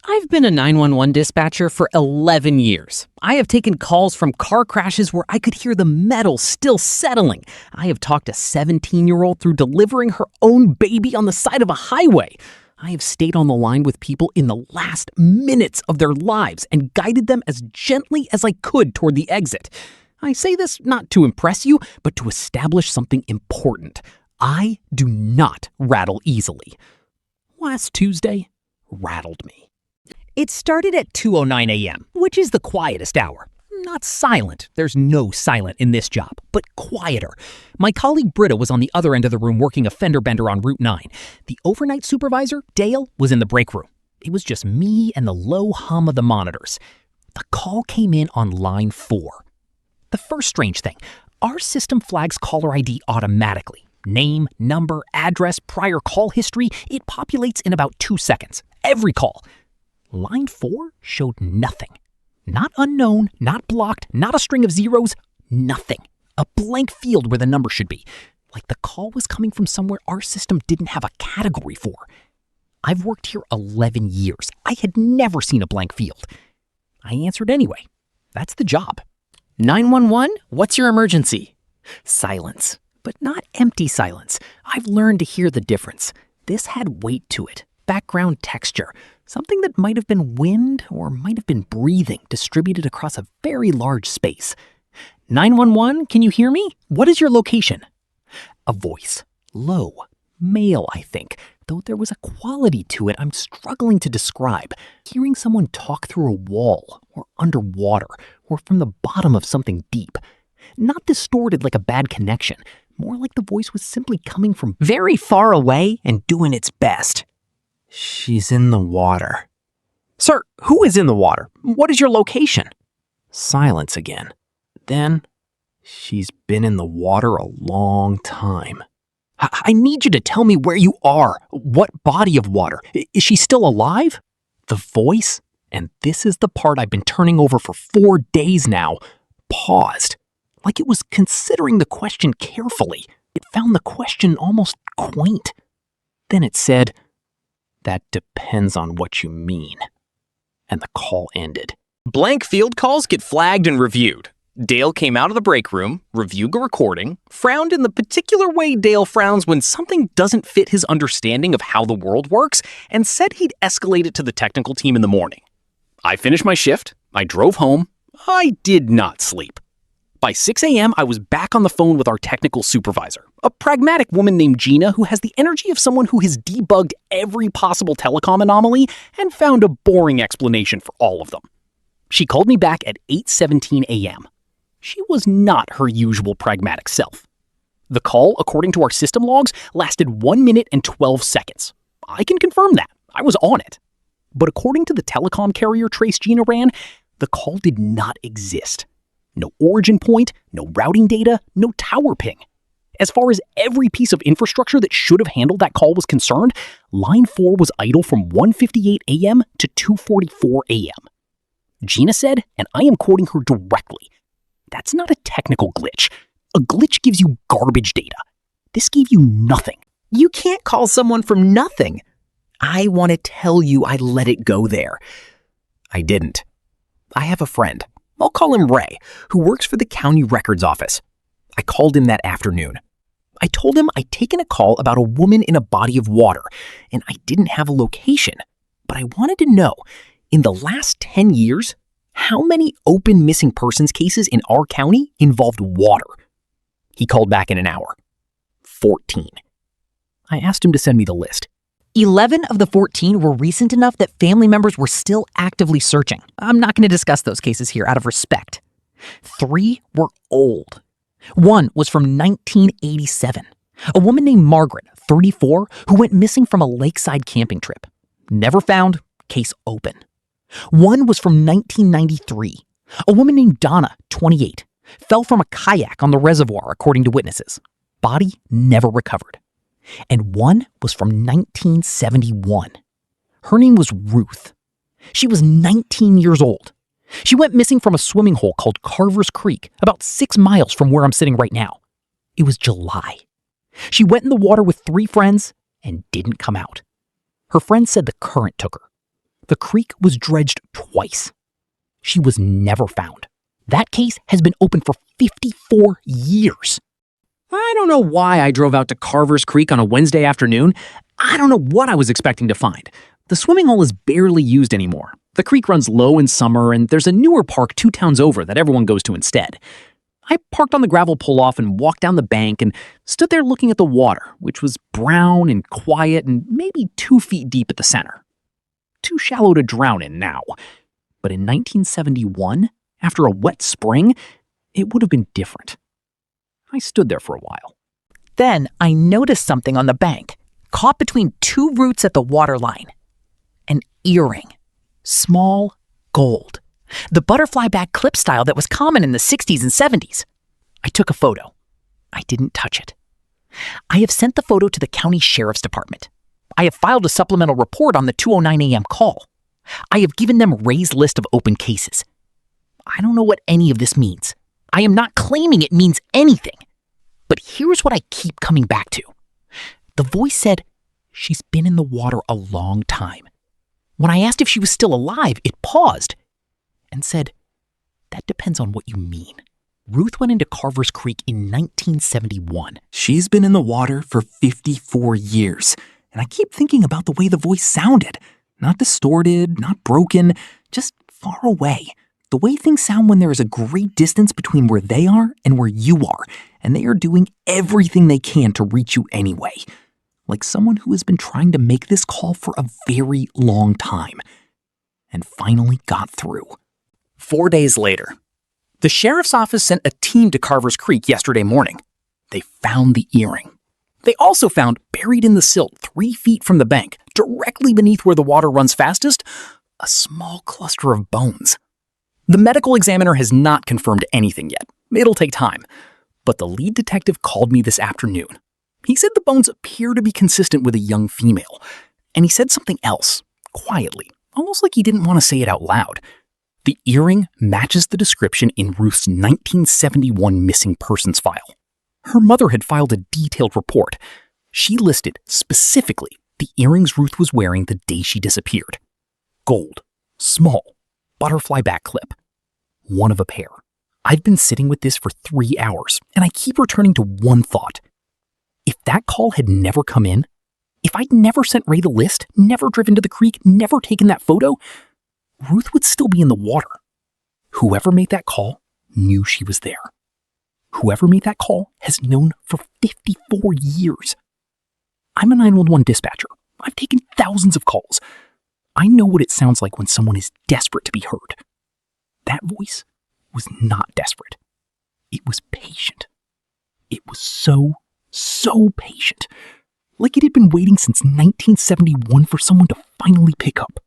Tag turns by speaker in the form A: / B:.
A: I've been a 911 dispatcher for 11 years. I have taken calls from car crashes where I could hear the metal still settling. I have talked a 17-year-old through delivering her own baby on the side of a highway. I have stayed on the line with people in the last minutes of their lives and guided them as gently as I could toward the exit. I say this not to impress you, but to establish something important. I do not rattle easily. Last Tuesday rattled me. It started at 2:09 a.m., which is the quietest hour. Not silent. There's no silent in this job, but quieter. My colleague Britta was on the other end of the room working a fender bender on Route 9. The overnight supervisor, Dale, was in the break room. It was just me and the low hum of the monitors. The call came in on line 4. The first strange thing, our system flags caller ID automatically. Name, number, address, prior call history, it populates in about 2 seconds. Every call. Line 4 showed nothing. Not unknown, not blocked, not a string of zeros, nothing. A blank field where the number should be. Like the call was coming from somewhere our system didn't have a category for. I've worked here 11 years. I had never seen a blank field. I answered anyway. That's the job. 911, what's your emergency? Silence, but not empty silence. I've learned to hear the difference. This had weight to it, background texture, something that might have been wind or might have been breathing distributed across a very large space. 911, can you hear me? What is your location? A voice, low, male, I think, though there was a quality to it I'm struggling to describe. Hearing someone talk through a wall or underwater or from the bottom of something deep. Not distorted like a bad connection, more like the voice was simply coming from very far away and doing its best. She's in the water. Sir, who is in the water? What is your location? Silence again. Then, she's been in the water a long time. I need you to tell me where you are. What body of water? Is she still alive? The voice, and this is the part I've been turning over for 4 days now, paused, like it was considering the question carefully. It found the question almost quaint. Then it said, "That depends on what you mean." And the call ended. Blank field calls get flagged and reviewed. Dale came out of the break room, reviewed the recording, frowned in the particular way Dale frowns when something doesn't fit his understanding of how the world works, and said he'd escalate it to the technical team in the morning. I finished my shift. I drove home. I did not sleep. By 6 a.m., I was back on the phone with our technical supervisor, a pragmatic woman named Gina who has the energy of someone who has debugged every possible telecom anomaly and found a boring explanation for all of them. She called me back at 8:17 a.m. She was not her usual pragmatic self. The call, according to our system logs, lasted 1 minute and 12 seconds. I can confirm that. I was on it. But according to the telecom carrier trace Gina ran, the call did not exist. No origin point, no routing data, no tower ping. As far as every piece of infrastructure that should have handled that call was concerned, Line 4 was idle from 1:58 a.m. to 2:44 a.m. Gina said, and I am quoting her directly, "That's not a technical glitch. A glitch gives you garbage data. This gave you nothing. You can't call someone from nothing. I want to tell you I let it go there." I didn't. I have a friend, I'll call him Ray, who works for the county records office. I called him that afternoon. I told him I'd taken a call about a woman in a body of water, and I didn't have a location. But I wanted to know, in the last 10 years, how many open missing persons cases in our county involved water? He called back in an hour. 14. I asked him to send me the list. 11 of the 14 were recent enough that family members were still actively searching. I'm not going to discuss those cases here out of respect. 3 were old. 1 was from 1987. A woman named Margaret, 34, who went missing from a lakeside camping trip. Never found, case open. 1 was from 1993. A woman named Donna, 28, fell from a kayak on the reservoir, according to witnesses. Body never recovered. And 1 was from 1971. Her name was Ruth. She was 19 years old. She went missing from a swimming hole called Carver's Creek, about 6 miles from where I'm sitting right now. It was July. She went in the water with 3 friends and didn't come out. Her friends said the current took her. The creek was dredged twice. She was never found. That case has been open for 54 years. I don't know why I drove out to Carver's Creek on a Wednesday afternoon. I don't know what I was expecting to find. The swimming hole is barely used anymore. The creek runs low in summer, and there's a newer park 2 towns over that everyone goes to instead. I parked on the gravel pull-off and walked down the bank and stood there looking at the water, which was brown and quiet and maybe 2 feet deep at the center. Too shallow to drown in now. But in 1971, after a wet spring, it would have been different. I stood there for a while.
B: Then I noticed something on the bank, caught between 2 roots at the waterline. An earring. Small, gold. The butterfly back clip style that was common in the 60s and 70s. I took a photo. I didn't touch it. I have sent the photo to the county sheriff's department. I have filed a supplemental report on the 2:09 a.m. call. I have given them Ray's list of open cases. I don't know what any of this means. I am not claiming it means anything. But here's what I keep coming back to. The voice said, she's been in the water a long time. When I asked if she was still alive, it paused and said, that depends on what you mean. Ruth went into Carver's Creek in 1971.
C: She's been in the water for 54 years, and I keep thinking about the way the voice sounded. Not distorted, not broken, just far away. The way things sound when there is a great distance between where they are and where you are, and they are doing everything they can to reach you anyway. Like someone who has been trying to make this call for a very long time, and finally got through.
A: 4 days later, the sheriff's office sent a team to Carver's Creek yesterday morning. They found the earring. They also found, buried in the silt 3 feet from the bank, directly beneath where the water runs fastest, a small cluster of bones. The medical examiner has not confirmed anything yet. It'll take time. But the lead detective called me this afternoon. He said the bones appear to be consistent with a young female. And he said something else, quietly, almost like he didn't want to say it out loud. The earring matches the description in Ruth's 1971 missing persons file. Her mother had filed a detailed report. She listed specifically the earrings Ruth was wearing the day she disappeared. Gold, small, butterfly back clip. One of a pair. I've been sitting with this for 3 hours, and I keep returning to one thought. If that call had never come in, if I'd never sent Ray the list, never driven to the creek, never taken that photo, Ruth would still be in the water. Whoever made that call knew she was there. Whoever made that call has known for 54 years. I'm a 911 dispatcher. I've taken thousands of calls. I know what it sounds like when someone is desperate to be heard. That voice was not desperate. It was patient. It was so patient. Like it had been waiting since 1971 for someone to finally pick up.